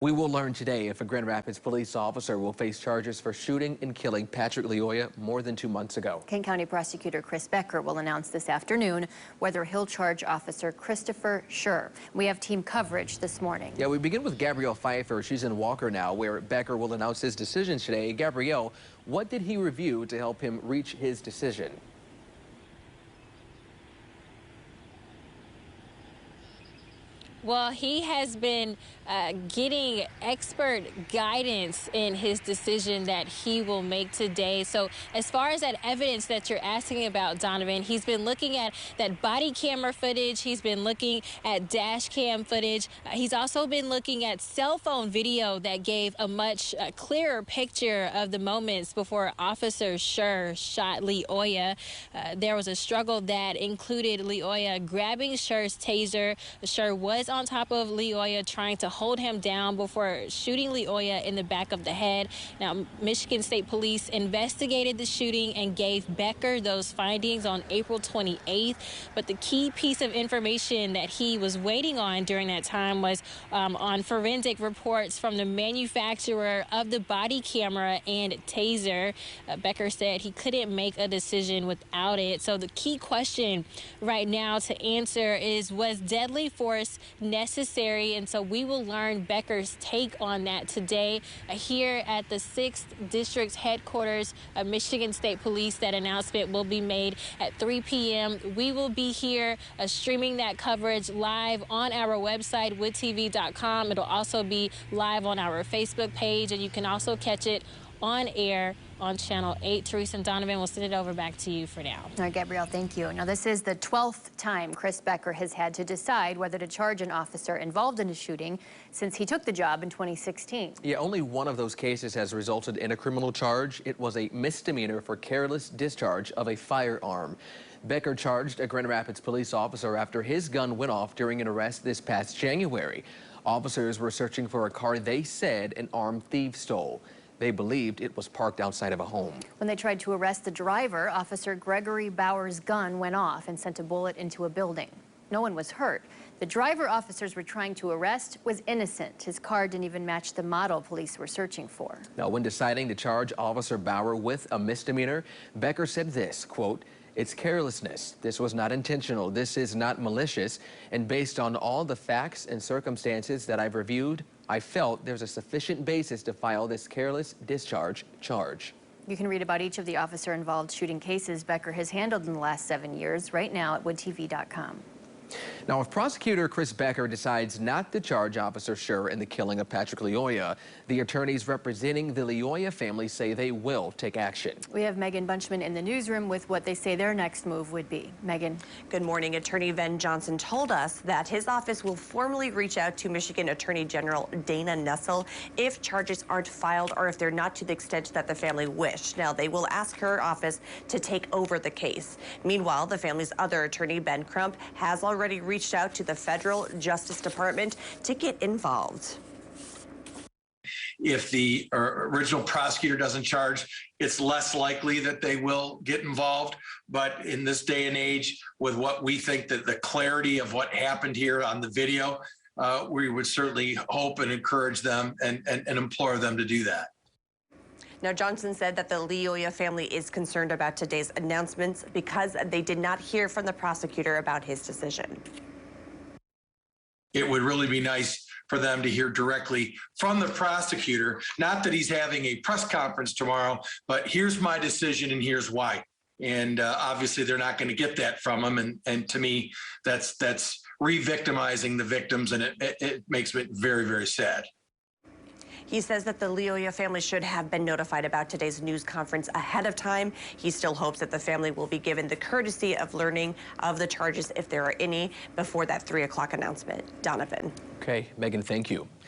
We will learn today if a Grand Rapids police officer will face charges for shooting and killing Patrick Lyoya more than 2 months ago. Kane County Prosecutor Chris Becker will announce this afternoon whether he'll charge Officer Christopher Schur. We have team coverage this morning. Yeah, we begin with Gabrielle Pfeiffer. She's in Walker now, where Becker will announce his decision today. Gabrielle, what did he review to help him reach his decision? Well, he has been getting expert guidance in his decision that he will make today. So as far as that evidence that you're asking about, Donovan, he's been looking at that body camera footage. He's been looking at dash cam footage. He's also been looking at cell phone video that gave a much clearer picture of the moments before Officer Schur shot Lyoya. There was a struggle that included Lyoya grabbing Schur's taser. Schur was on top of Lyoya trying to hold him down before shooting Lyoya in the back of the head. Now, Michigan State Police investigated the shooting and gave Becker those findings on April 28th. But the key piece of information that he was waiting on during that time was on forensic reports from the manufacturer of the body camera and taser. Becker said he couldn't make a decision without it. So the key question right now to answer is, was deadly force necessary? And so we will learn Becker's take on that today here at the 6th District's headquarters of Michigan State Police. That announcement will be made at 3 p.m. We will be here streaming that coverage live on our website, woodtv.com. It'll also be live on our Facebook page, and you can also catch it on air on Channel 8. Teresa and Donovan, we'll send it over back to you for now. All right, Gabrielle, thank you. Now, this is the 12th time Chris Becker has had to decide whether to charge an officer involved in a shooting since he took the job in 2016. Yeah, only one of those cases has resulted in a criminal charge. It was a misdemeanor for careless discharge of a firearm. Becker charged a Grand Rapids police officer after his gun went off during an arrest this past January. Officers were searching for a car they said an armed thief stole. They believed it was parked outside of a home. When they tried to arrest the driver, Officer Gregory Bauer's gun went off and sent a bullet into a building. No one was hurt. The driver officers were trying to arrest was innocent. His car didn't even match the model police were searching for. Now, when deciding to charge Officer Bauer with a misdemeanor, Becker said this, quote, "It's carelessness. This was not intentional. This is not malicious. And based on all the facts and circumstances that I've reviewed, I felt there's a sufficient basis to file this careless discharge charge." You can read about each of the officer-involved shooting cases Becker has handled in the last 7 years right now at woodtv.com. Now, if Prosecutor Chris Becker decides not to charge Officer Schur in the killing of Patrick Lyoya, the attorneys representing the Lyoya family say they will take action. We have Megan Bunchman in the newsroom with what they say their next move would be. Megan. Good morning. Attorney Ben Johnson told us that his office will formally reach out to Michigan Attorney General Dana Nessel if charges aren't filed or if they're not to the extent that the family wish. Now, they will ask her office to take over the case. Meanwhile, the family's other attorney, Ben Crump, has already reached out to the Federal Justice Department to get involved. If the original prosecutor doesn't charge, it's less likely that they will get involved. But in this day and age, with what we think that the clarity of what happened here on the video, we would certainly hope and encourage them and implore them to do that. Now, Johnson said that the Lyoya family is concerned about today's announcements because they did not hear from the prosecutor about his decision. It would really be nice for them to hear directly from the prosecutor, not that he's having a press conference tomorrow, but here's my decision and here's why. And obviously they're not going to get that from him. And to me, that's re-victimizing the victims, and it makes me very, very sad. He says that the Lyoya family should have been notified about today's news conference ahead of time. He still hopes that the family will be given the courtesy of learning of the charges, if there are any, before that 3 o'clock announcement. Donovan. Okay, Megan, thank you.